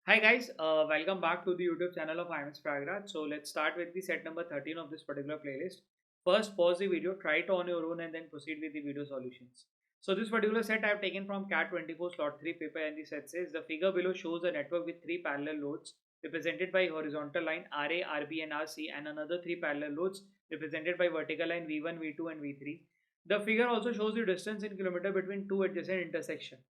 Hi guys, welcome back to the YouTube channel of IMS Pragraj. So let's start with the set number 13 of this particular playlist. First, pause the video, try it on your own, and then proceed with the video solutions. So this particular set I have taken from CAT24 slot 3 paper, and the set says the figure below shows a network with three parallel loads represented by horizontal line RA, RB, and RC, and another three parallel loads represented by vertical line V1, V2, and V3. The figure also shows the distance in kilometer between two adjacent intersections.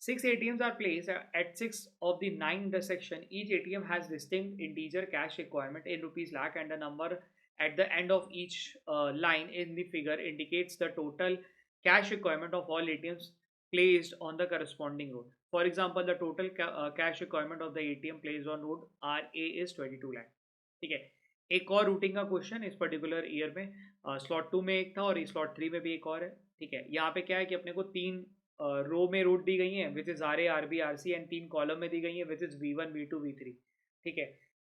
Six ATMs are placed at six of the nine intersection. Each ATM has distinct integer cash requirement in rupees lakh, and the number at the end of each line in the figure indicates the total cash requirement of all ATMs placed on the corresponding road. For example, the total cash requirement of the ATM placed on road RA is 22 lakh. ठीक है, एक और routing का question इस particular year में slot 2 में एक था और स्लॉट 3 में भी एक और है. ठीक है, यहाँ पे क्या है कि अपने को तीन रो में रूट दी गई हैं which is R A R B R C, and तीन कॉलम में दी गई हैं which is V1 V2 V3. ठीक है,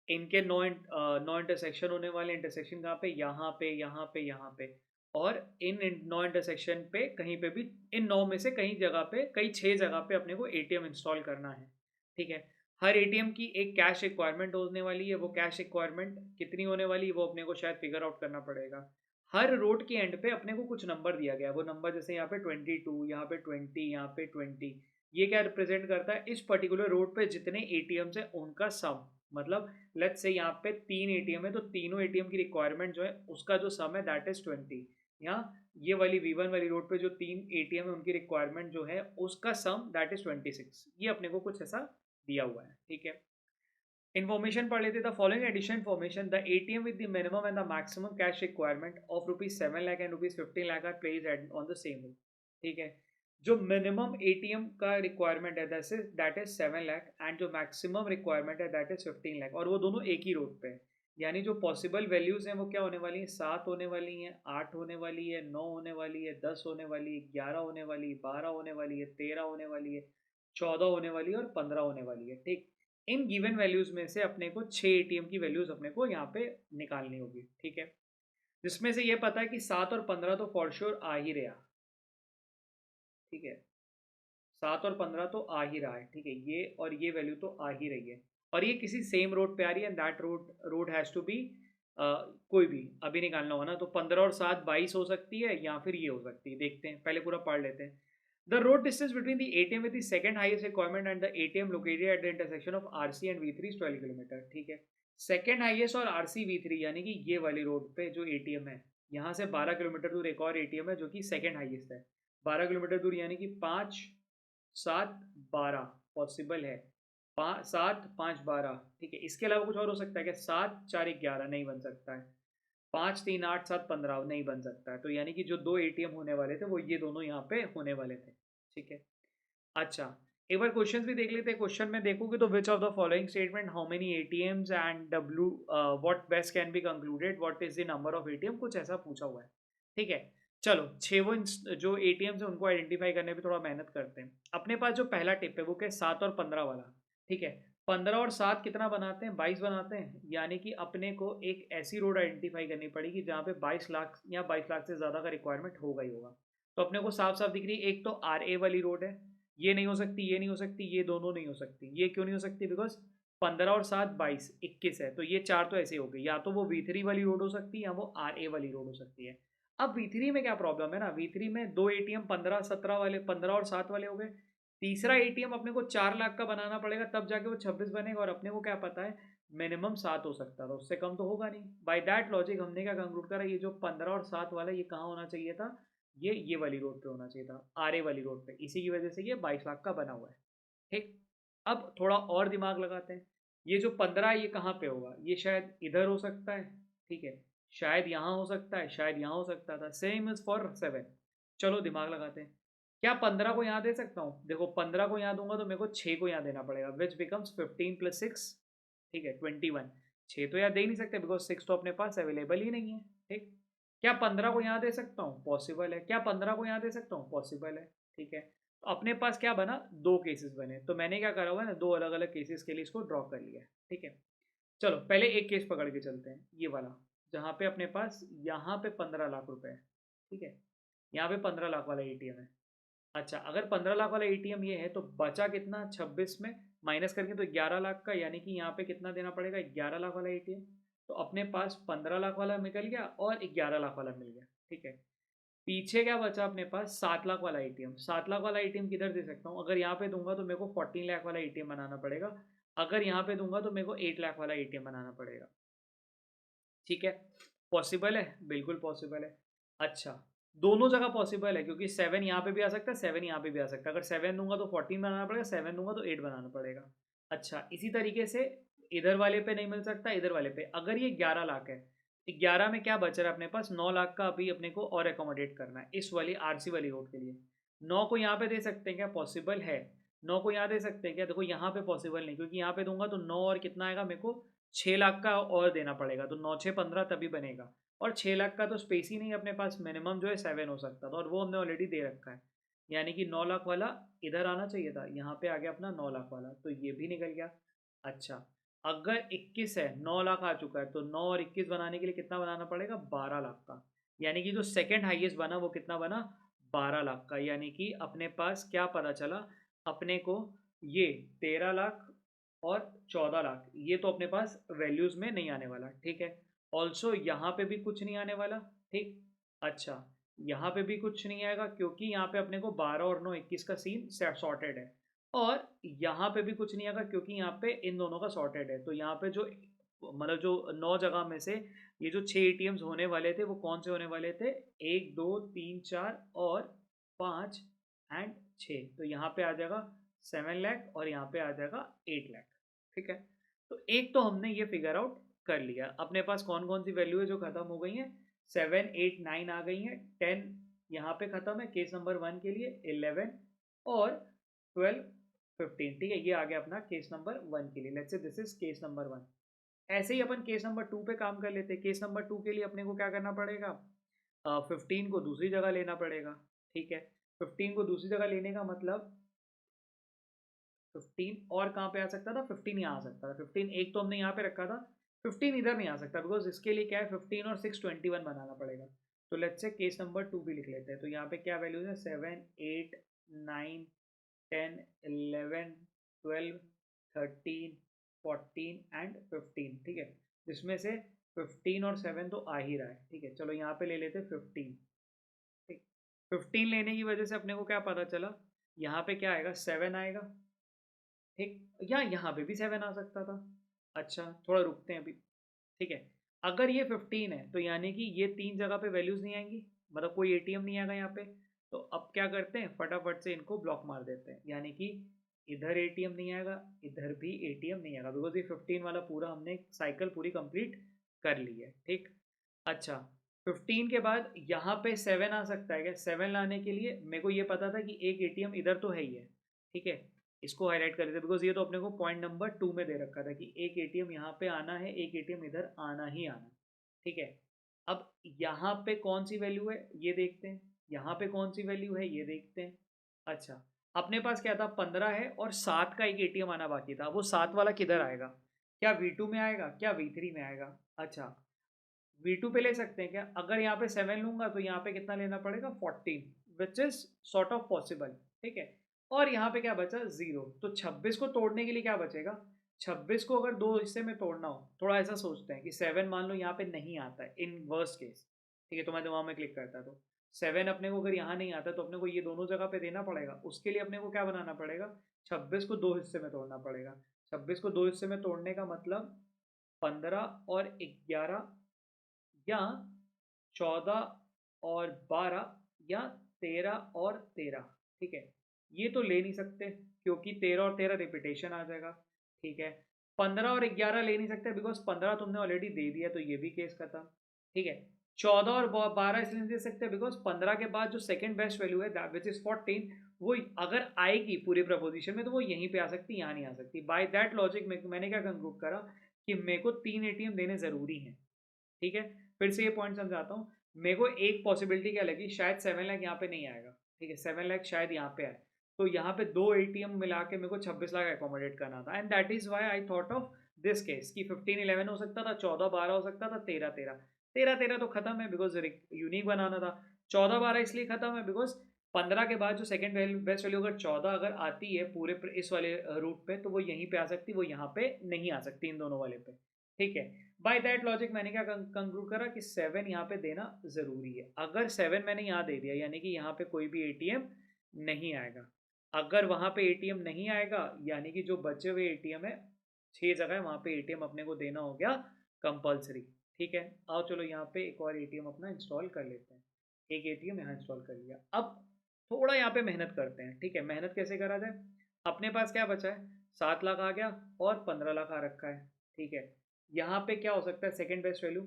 इनके नौ इंटरसेक्शन होने वाले. इंटरसेक्शन कहाँ पे? यहाँ पे, यहाँ पे, यहाँ पे. और इन नौ इंटरसेक्शन पे कहीं पे भी, इन नौ में से कहीं जगह पे, कई 6 जगह पे अपने को एटीएम इंस्टॉल करना है. ठीक है, हर एटीएम की एक कैश रिक्वायरमेंट होने वाली है. वो कैश रिक्वायरमेंट कितनी होने वाली है वो अपने को शायद फिगर आउट करना पड़ेगा. हर रोड के एंड पे अपने को कुछ नंबर दिया गया है. वो नंबर जैसे यहाँ पे 22, यहाँ पे 20, यहाँ पे 20. ये क्या रिप्रेजेंट करता है? इस पर्टिकुलर रोड पे जितने एटीएम्स है उनका सम. मतलब लेट्स से यहाँ पे तीन एटीएम है, तो तीनों एटीएम की रिक्वायरमेंट जो है उसका जो सम है दैट इज 20. यहाँ ये वाली V1 वाली रोड पे जो तीन एटीएम है उनकी रिक्वायरमेंट जो है उसका सम दैट इज 26. ये अपने को कुछ ऐसा दिया हुआ है. ठीक है, इन्फॉर्मेशन पढ़ लेते. The following addition information: the ATM with the minimum and the maximum cash requirement of rupees 7 lakh and rupees 15 lakh are placed on the same route. ठीक है, जो मिनिमम एटीएम का रिक्वायरमेंट है दैट इज 7 लाख, एंड जो maximum requirement है that is 15 lakh, और वो दोनों एक ही रोड पे है. यानी जो पॉसिबल वैल्यूज हैं वो क्या होने वाली हैं? 7 होने वाली हैं, 8 होने वाली है, 9 होने वाली है, 10 होने वाली है, 11 होने वाली है, 12 होने वाली है, 13 होने वाली है, 14 होने वाली है और 15 होने वाली है. ठीक, इन गिवन वैल्यूज में से अपने को 6 एटीएम की वैल्यूज अपने को यहाँ पे निकालनी होगी. ठीक है, जिसमें से ये पता है कि 7 और 15 तो फॉर श्योर आ ही रहा. ठीक है, 7 और 15 तो आ ही रहा है. ठीक है, ये और ये वैल्यू तो आ ही रही है, और ये किसी सेम रोड पे आ रही है. That road has to be कोई भी अभी निकालना होगा ना, तो 15 और 7 22 हो सकती है, या फिर ये हो सकती है. देखते हैं, पहले पूरा पढ़ लेते हैं. The road distance between the ATM with the second highest requirement and the ATM located at the intersection of RC and V3 is 12 kilometre. ठीक है, सेकेंड हाईएस्ट और RC V3 यानी कि ये वाली रोड पे जो ATM है, यहाँ से 12 किलोमीटर दूर एक और ATM है जो कि सेकेंड हाईएस्ट है. 12 किलोमीटर दूर यानी कि 5 7 12 पॉसिबल है. 7 5 12. ठीक है, इसके अलावा कुछ और हो सकता है क्या? 7 4 11 नहीं बन सकता है. 5 3 8 7 15 नहीं बन सकता है. तो यानी कि जो दो एटीएम होने वाले थे वो ये दोनों यहाँ पे होने वाले थे. ठीक है, अच्छा, एक बार क्वेश्चन भी देख लेते हैं. क्वेश्चन में देखोगे तो विच of the following statement, how many ATMs and W what best can be concluded, what is the number of ATM, कुछ ऐसा पूछा हुआ है. ठीक है, चलो छः वो जो एटीएम्स है उनको आइडेंटिफाई करने पे थोड़ा मेहनत करते हैं. अपने पास जो पहला टिप है वो क्या है? 7 और 15 वाला. ठीक है, 15 और 7 कितना बनाते हैं? 22 बनाते हैं. यानी कि अपने को एक ऐसी रोड आइडेंटिफाई करनी पड़ेगी जहाँ पे 22 लाख या 22 लाख से ज़्यादा का रिक्वायरमेंट होगा ही होगा. तो अपने को साफ साफ दिख रही है, एक तो RA वाली रोड है. ये नहीं हो सकती, ये नहीं हो सकती, ये दोनों नहीं हो सकती. ये क्यों नहीं हो सकती? बिकॉज 15 और 7 22 21 है, तो ये चार तो ऐसे हो गए. या तो वो V3 वाली रोड हो सकती है या वो RA वाली रोड हो सकती है. अब V3 में क्या प्रॉब्लम है ना, V3 में दो एटीएम 15 17 वाले, 15 और 7 वाले हो गए. तीसरा एटीएम अपने को 4 लाख का बनाना पड़ेगा, तब जाके वो 26 बनेगा. और अपने को क्या पता है, मिनिमम 7 हो सकता था, उससे कम तो होगा नहीं. बाय दैट लॉजिक हमने क्या कंक्लूड करा, ये जो 15 और 7 वाला ये कहाँ होना चाहिए था? ये वाली रोड पे होना चाहिए था, RA वाली रोड पे. इसी की वजह से ये 22 लाख का बना हुआ है. ठीक, अब थोड़ा और दिमाग लगाते हैं. ये जो 15 है ये कहाँ पे होगा? ये शायद इधर हो सकता है. ठीक है, शायद यहाँ हो सकता है, शायद यहाँ हो सकता था. Same is for 7. चलो दिमाग लगाते हैं. क्या 15 को यहाँ दे सकता हूँ? देखो 15 को यहाँ दूंगा तो मेरे को 6 को यहाँ देना पड़ेगा, विच बिकम्स 15 + 6. ठीक है, 21. 6 तो यहाँ दे ही नहीं सकते बिकॉज 6 तो अपने पास अवेलेबल ही नहीं है. ठीक, क्या 15 को यहाँ दे सकता हूँ? पॉसिबल है. क्या 15 को यहाँ दे सकता हूँ? पॉसिबल है. ठीक है, तो अपने पास क्या बना? दो केसेस बने. तो मैंने क्या करा हुआ है ना, दो अलग अलग केसेस के लिए इसको ड्रॉ कर लिया है. ठीक है, चलो पहले एक केस पकड़ के चलते हैं, ये वाला, जहाँ पे अपने पास यहाँ पे 15 लाख रुपए है. ठीक है, यहाँ पे 15 लाख वाला एटीएम है. अच्छा, अगर 15 लाख वाला एटीएम ये है तो बचा कितना 26 में? माइनस करेंगे तो 11 लाख का, यानी कि यहाँ पे कितना देना पड़ेगा, 11 लाख वाला एटीएम। तो अपने पास 15 लाख वाला निकल गया और 11 लाख वाला मिल गया, ठीक है। पीछे क्या बचा अपने पास, 7 लाख वाला एटीएम। 7 लाख वाला एटीएम किधर दे सकता हूँ, अगर यहाँ पे दूंगा तो मेरे को 14 लाख वाला एटीएम बनाना पड़ेगा, अगर यहाँ पे दूंगा तो मेरे को 8 लाख वाला एटीएम बनाना पड़ेगा, ठीक है। पॉसिबल है, बिल्कुल पॉसिबल है। अच्छा, दोनों जगह पॉसिबल है, क्योंकि 7 यहाँ पे भी आ सकता है, 7 यहाँ पे भी आ सकता है। अगर 7 दूंगा तो 14 बनाना पड़ेगा, 7 दूंगा तो 8 बनाना पड़ेगा। अच्छा, इसी तरीके से इधर वाले पे नहीं मिल सकता, इधर वाले पे। अगर ये 11 लाख है, 11 में क्या बच रहा है अपने पास, 9 लाख का अभी अपने को और एकोमोडेट करना है इस वाली आरसी वाली रोड के लिए। 9 को यहाँ पे दे सकते हैं क्या, पॉसिबल है। 9 को यहाँ दे सकते हैं क्या, देखो यहाँ पे पॉसिबल नहीं, क्योंकि यहाँ पे दूंगा तो 9 और कितना आएगा मेरे को, 6 लाख का और देना पड़ेगा, तो 9 6 15 तभी बनेगा। और 6 लाख का तो स्पेस ही नहीं अपने पास, मिनिमम जो है 7 हो सकता था, और वो हमने ऑलरेडी दे रखा है। यानी कि 9 लाख वाला इधर आना चाहिए था, यहाँ पे आ गया अपना 9 लाख वाला, तो ये भी निकल गया। अच्छा, अगर 21 है, 9 लाख आ चुका है, तो 9 और 21 बनाने के लिए कितना बनाना पड़ेगा, 12 लाख का। यानी कि जो सेकंड हाईएस्ट बना वो कितना बना, 12 लाख का। यानी कि अपने पास क्या पता चला अपने को, ये 13 लाख और 14 लाख, ये तो अपने पास वैल्यूज में नहीं आने वाला, ठीक है। ऑल्सो यहाँ पे भी कुछ नहीं आने वाला, ठीक। अच्छा, यहाँ पे भी कुछ नहीं आएगा, क्योंकि यहाँ पे अपने को 12 और 9 21 का सीन सॉर्टेड है। और यहाँ पे भी कुछ नहीं आएगा, क्योंकि यहाँ पे इन दोनों का सॉर्टेड है। तो यहाँ पे जो मतलब जो 9 जगह में से ये जो 6 एटीएम्स होने वाले थे वो कौन से होने वाले थे, 1 2 3 4 और 5 एंड 6। तो यहाँ पे आ जाएगा 7 लाख और यहाँ पे आ जाएगा 8 लाख, ठीक है। तो एक तो हमने ये फिगर आउट कर लिया। अपने पास कौन कौन सी वैल्यू है जो खत्म हो गई है, 7 8 9 आ गई है, 10 यहाँ पे खत्म है केस नंबर 1 के लिए, 11 और 12 15, ठीक है। ये आ गया अपना केस नंबर 1 के लिए। Let's say this is case number 1। ऐसे ही अपन केस नंबर 2 पे काम कर लेते हैं। केस नंबर 2 के लिए अपने को क्या करना पड़ेगा, 15 को दूसरी जगह लेना पड़ेगा, ठीक है। 15 को दूसरी जगह लेने का मतलब 15 और कहाँ पे आ सकता था, 15 यहाँ आ सकता था। 15 एक तो हमने यहाँ पे रखा था, 15 इधर नहीं आ सकता, बिकॉज इसके लिए क्या है, 15 और 6 21 बनाना पड़ेगा। तो लेट्स से केस नंबर 2 भी लिख लेते हैं। तो यहाँ पे क्या वैल्यूज है, 7 8 9 10 11 12 13 14 एंड 15, ठीक है। जिसमें से 15 और 7 तो आ ही रहा है, ठीक है। चलो यहाँ पे ले लेते 15, ठीक। 15 लेने की वजह से अपने को क्या पता चला, यहाँ पे क्या आएगा, 7 आएगा, ठीक। या यहाँ पे भी 7 आ सकता था। अच्छा, थोड़ा रुकते हैं अभी, ठीक है। अगर ये 15 है तो यानी कि ये 3 जगह पे वैल्यूज नहीं आएंगी, मतलब कोई एटीएम नहीं आएगा यहाँ पे। तो अब क्या करते हैं, फटाफट से इनको ब्लॉक मार देते हैं। यानी कि इधर एटीएम नहीं आएगा, इधर भी एटीएम नहीं आएगा, बिकॉज ये 15 वाला पूरा हमने साइकिल पूरी कंप्लीट कर ली है, ठीक। अच्छा, 15 के बाद यहाँ पे 7 आ सकता है क्या, 7 लाने के लिए मेरे को ये पता था कि एक एटीएम इधर तो है ही है, ठीक है। इसको हाईलाइट कर देते, बिकॉज ये तो अपने को पॉइंट नंबर 2 में दे रखा था कि एक एटीएम यहाँ पे आना है, एक एटीएम इधर आना ही आना, ठीक है। अब यहाँ पे कौन सी वैल्यू है ये देखते हैं, यहाँ पे कौन सी वैल्यू है ये देखते हैं। अच्छा, अपने पास क्या था, 15 है और 7 का एक एटीएम आना बाकी था। वो 7 वाला किधर आएगा, क्या V2 में आएगा, क्या V3 में आएगा। अच्छा, V2 पे ले सकते हैं क्या, अगर यहाँ पे 7 लूंगा तो यहाँ पे कितना लेना पड़ेगा, 14, which is sort of possible, ठीक है। और यहाँ पे क्या बचा, 0। तो 26 को तोड़ने के लिए क्या बचेगा, 26 को अगर दो हिस्से में तोड़ना हो, थोड़ा ऐसा सोचते हैं कि 7 मान लो यहाँ पे नहीं आता है इन वर्स्ट केस, ठीक है। तो मैं वहाँ में क्लिक करता तो 7 अपने को अगर यहाँ नहीं आता तो अपने को ये दोनों जगह पे देना पड़ेगा। उसके लिए अपने को क्या बनाना पड़ेगा, 26 को दो हिस्से में तोड़ना पड़ेगा। 26 को दो हिस्से में तोड़ने का मतलब 15 और 11 या 14 और 12 या 13 और 13, ठीक है। ये तो ले नहीं सकते, क्योंकि 13 और 13 रिपीटेशन आ जाएगा, ठीक है। 15 और 11 ले नहीं सकते, बिकॉज 15 तुमने ऑलरेडी दे दिया, तो ये भी केस खत्म, ठीक है। 14 और 12 इसलिए नहीं दे सकते, बिकॉज 15 के बाद जो सेकंड बेस्ट वैल्यू है विच इज 14, वो अगर आएगी पूरे प्रपोजिशन में तो वो यहीं पे आ सकती, यहाँ नहीं आ सकती। बाय दैट लॉजिक मैंने क्या कंक्लूड करा कि मेरे को 3 एटीएम देने जरूरी हैं, ठीक है। फिर से ये पॉइंट समझाता हूँ। मेरे को एक पॉसिबिलिटी क्या लगी, शायद 7 लाख यहाँ पे नहीं आएगा, ठीक है। 7 लाख शायद यहाँ पे आए, तो यहाँ पे दो एटीएम मिला के मेरे को 26 लाख एकोमोडेट करना था। And that is why I thought of this case कि 15 11 हो सकता था, 14 12 हो सकता था, 13 13 13 13 तो खत्म है बिकॉज यूनिक बनाना था। 14 12 इसलिए खत्म है बिकॉज 15 के बाद जो सेकंड बेस्ट वैल्यू अगर 14 अगर आती है पूरे इस वाले रूट पे, तो वो यहीं पे आ सकती, वो यहाँ पे नहीं आ सकती इन दोनों वाले पे, ठीक है। बाय दैट लॉजिक मैंने क्या कंक्लूड करा कि 7 यहाँ पे देना जरूरी है। अगर 7 मैंने यहाँ दे दिया, यानी कि यहाँ पे कोई भी एटीएम नहीं आएगा। अगर वहाँ पे एटीएम नहीं आएगा, यानी कि जो बचे हुए एटीएम है 6 जगह है, वहाँ पे एटीएम अपने को देना हो गया कंपल्सरी, ठीक है। आओ चलो यहाँ पे एक और एटीएम अपना इंस्टॉल कर लेते हैं। एक एटीएम यहाँ इंस्टॉल कर लिया। अब थोड़ा यहाँ पे मेहनत करते हैं, ठीक है। मेहनत कैसे करा जाए, अपने पास क्या बचा है, 7 लाख आ गया और 15 लाख आ रखा है, ठीक है। यहाँ पे क्या हो सकता है, सेकंड बेस्ट वैल्यू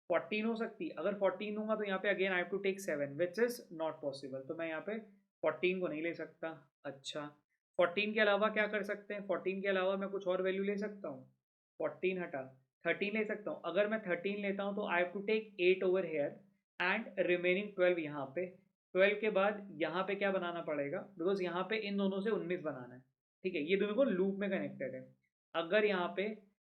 14 हो सकती है। अगर 14 दूंगा तो यहाँ पे again I have to take 7 which is not possible, तो मैं यहाँ पे 14 को नहीं ले सकता। अच्छा, 14 के अलावा क्या कर सकते हैं, 14 के अलावा मैं कुछ और वैल्यू ले सकता हूँ। 14 हटा 13 ले सकता हूँ। अगर मैं 13 लेता हूँ तो I have to take 8 over here and remaining 12 यहाँ पे। 12 के बाद यहाँ पे क्या बनाना पड़ेगा, बिकॉज यहाँ पे इन दोनों से 19 बनाना है, ठीक है। ये दोनों को लूप में कनेक्टेड है। अगर यहाँ पे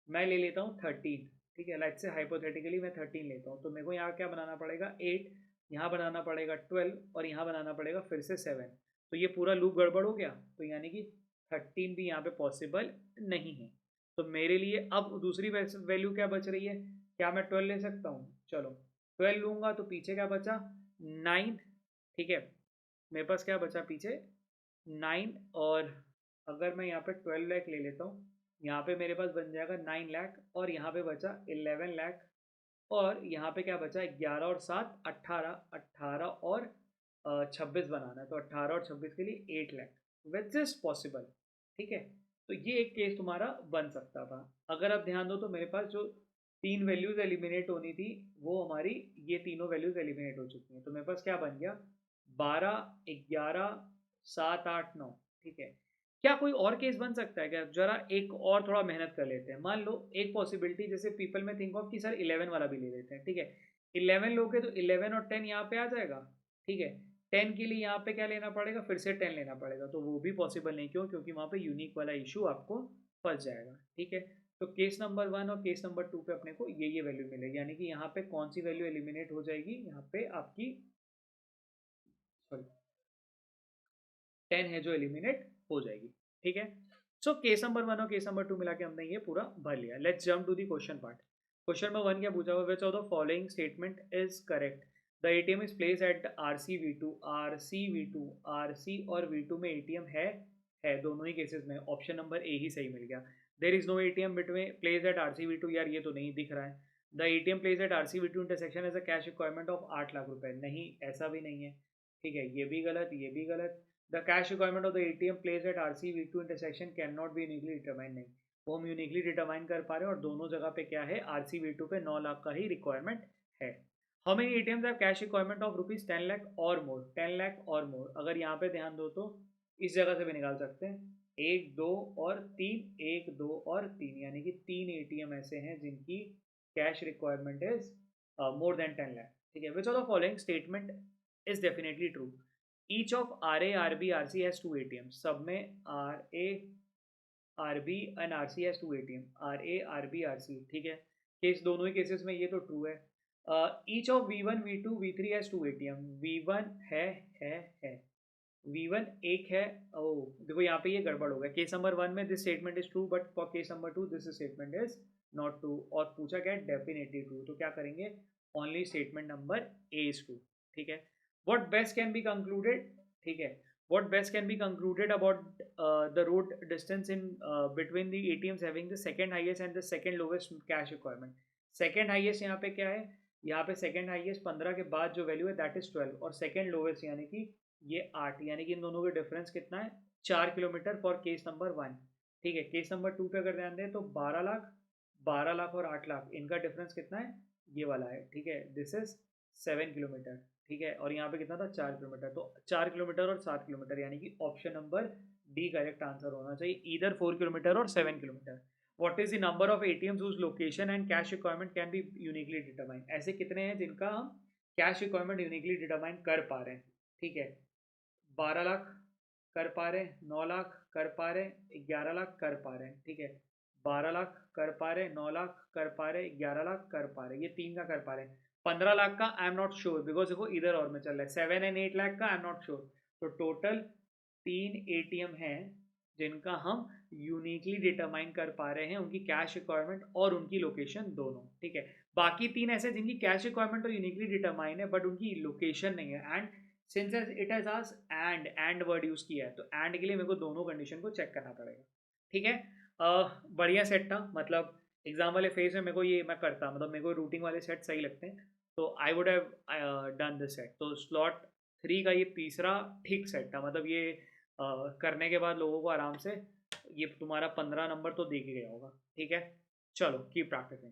मैं ले लेता हूँ 13, ठीक है, लेट्स से हाइपोथेटिकली मैं 13 लेता हूँ, तो मेरे को यहाँ क्या बनाना पड़ेगा 8, यहाँ बनाना पड़ेगा 12 और यहाँ बनाना पड़ेगा फिर से 7। तो ये पूरा लूप गड़बड़ हो गया, तो यानी कि 13 भी यहाँ पे पॉसिबल नहीं है। तो मेरे लिए अब दूसरी वैल्यू क्या बच रही है, क्या मैं 12 ले सकता हूँ, चलो 12 लूँगा तो पीछे क्या बचा 9, ठीक है। मेरे पास क्या बचा पीछे 9, और अगर मैं यहाँ पे 12 लाख ले लेता हूँ, यहाँ पे मेरे पास बन जाएगा 9 लाख, और यहाँ पे बचा 11 लाख, और यहाँ पे क्या बचा 11 और 7 18, 18 और 26 बनाना है, तो 18 और 26 के लिए 8 लाख विच इज पॉसिबल, ठीक है। तो ये एक केस तुम्हारा बन सकता था। अगर आप ध्यान दो तो मेरे पास जो 3 वैल्यूज एलिमिनेट होनी थी, वो हमारी ये तीनों वैल्यूज एलिमिनेट हो चुकी हैं। तो मेरे पास क्या बन गया 12, 11, 7, 8, 9, ठीक है। क्या कोई और केस बन सकता है क्या, जरा एक और थोड़ा मेहनत कर लेते हैं। मान लो एक पॉसिबिलिटी, जैसे पीपल में थिंक ऑफ कि सर 11 वाला भी ले लेते हैं, ठीक है। 11 लोगे तो 11 और 10 यहाँ पे आ जाएगा, ठीक है। 10 के लिए यहाँ पे क्या लेना पड़ेगा, फिर से 10 लेना पड़ेगा, तो वो भी पॉसिबल नहीं, क्यों, क्योंकि वहाँ पे यूनिक वाला इशू आपको फंस जाएगा, ठीक है। तो केस नंबर 1 और केस नंबर 2 पे अपने को ये वैल्यू मिलेगी, यानी कि यहाँ पे कौन सी वैल्यू एलिमिनेट हो जाएगी, यहाँ पे आपकी सॉरी 10 है जो एलिमिनेट हो जाएगी, ठीक है। सो केस नंबर 1 और केस नंबर 2 मिला के हमने ये पूरा भर लिया। Let's jump to the question part. Question number 1 क्या पूछा हुआ, which of the following statement is correct, the ATM is place at RC V2, RC RC और V2 में एटीएम है दोनों ही केसेस में। ऑप्शन नंबर ए ही सही मिल गया। There is no ATM between place at RC V2, यार ये तो नहीं दिख रहा है। The ATM place at RC V2 intersection as a cash requirement of 8 lakh रुपए, नहीं ऐसा भी नहीं है, ठीक है। ये भी गलत, ये भी गलत। The cash requirement of the ATM place at RC V2 intersection can not be uniquely determine, नहीं वो हम यूनिकली डिटरमाइन कर पा रहे हैं, और दोनों जगह पे क्या है RC V2 पे 9 लाख का ही रिक्वायरमेंट है। How many ATMs have cash requirement of rupees 10 lakh और मोर, 10 लाख और मोर। अगर यहाँ पे ध्यान दो तो इस जगह से भी निकाल सकते हैं, 1 2 और 3, 1 2 और 3, यानी कि 3 एटीएम ऐसे हैं जिनकी cash requirement is more than 10 lakh, ठीक है। विच of the following statement is definitely true, each of RA RB RC has 2 ATMs, सब में RA RB and RC has 2 ATM, RA RB RC, ठीक है। केस दोनों ही केसेस में ये तो ट्रू है। Each of V1 V2 V3 has 2 ATM, V1 है V1 एक है। ओ देखो यहाँ पे ये गड़बड़ हो गया, केस नंबर 1 में this statement is true, but for case number 2 this statement is not true, और पूछा क्या डेफिनेटली ट्रू, तो क्या करेंगे only statement number A is true, ठीक है। What best can be concluded, ठीक है, what best can be concluded about the road distance in between the ATMs having the second highest and the second lowest cash requirement। second highest यहाँ पे क्या है, यहाँ पे second highest 15 के बाद जो वैल्यू है दैट इज 12, और second lowest यानी कि ये 8, यानी कि इन दोनों का डिफरेंस कितना है 4 किलोमीटर फॉर केस नंबर 1, ठीक है। केस नंबर 2 पे अगर ध्यान दें तो 12 लाख और 8 लाख इनका डिफरेंस कितना है, ये वाला है, ठीक है। दिस इज 7 किलोमीटर, ठीक है, और यहाँ पे कितना था 4 किलोमीटर, तो 4 किलोमीटर और 7 किलोमीटर, यानी कि option number D correct answer होना चाहिए, ईदर 4 किलोमीटर और 7 kilometre. What is the number of ATMs whose location and cash requirement can be uniquely determine, ऐसे कितने हैं जिनका हम कैश रिक्वायरमेंट यूनिकली डिटरमाइन कर पा रहे हैं, ठीक है। 12 लाख कर पा रहे हैं, 9 लाख कर पा रहे हैं, 11 लाख कर पा रहे हैं, ठीक है। 12 लाख कर पा रहे हैं, 9 लाख कर पा रहे हैं, 11 लाख कर पा रहे हैं, ये 3 का कर पा रहे हैं। 15 लाख का I am not sure, because देखो इधर और में चल रहा है, 7 एंड 8 लाख का आई एम नॉट श्योर, तो टोटल 3 एटीएम हैं जिनका हम यूनिकली डिटरमाइन कर पा रहे हैं उनकी कैश रिक्वायरमेंट और उनकी लोकेशन दोनों, ठीक है। बाकी 3 ऐसे जिनकी कैश रिक्वायरमेंट तो यूनिकली डिटरमाइन है बट उनकी लोकेशन नहीं है। And since it has as and word use किया है तो एंड के लिए मेरे को दोनों कंडीशन को चेक करना पड़ेगा, ठीक है। बढ़िया सेट था, मतलब एग्जाम वाले फेज में मेरे को ये मैं करता, मतलब मेरे को रूटिंग वाले सेट सही लगते हैं, तो I would have done this set. तो स्लॉट 3 का ये तीसरा ठीक सेट था, मतलब ये करने के बाद लोगों को आराम से ये तुम्हारा 15 नंबर तो दे के गया होगा, ठीक है। चलो कीप प्रैक्टिसिंग।